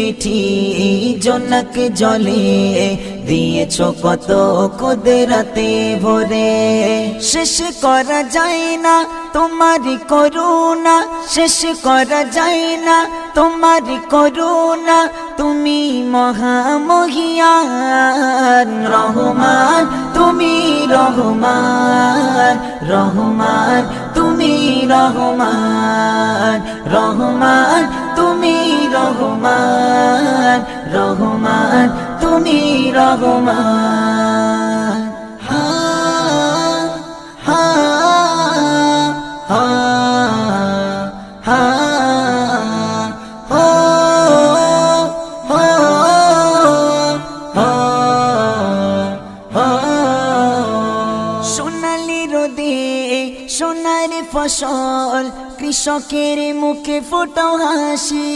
মিঠি জনক জলে দিয়েছো কত কুদরতে ভরে শেষ করা যায় না তোমারি করুণা শেষ করা যায় না তোমারি করুণা তুমি মহামহিয়ান রহমান তুমি রহমান রহমান তুমি রহমান রহমান তুমি রহমান রহমান তুমি রহমান হা হা হা হা সোনালি রোদে সোনার ফসল কৃষকের মুখে ফোটাও হাসি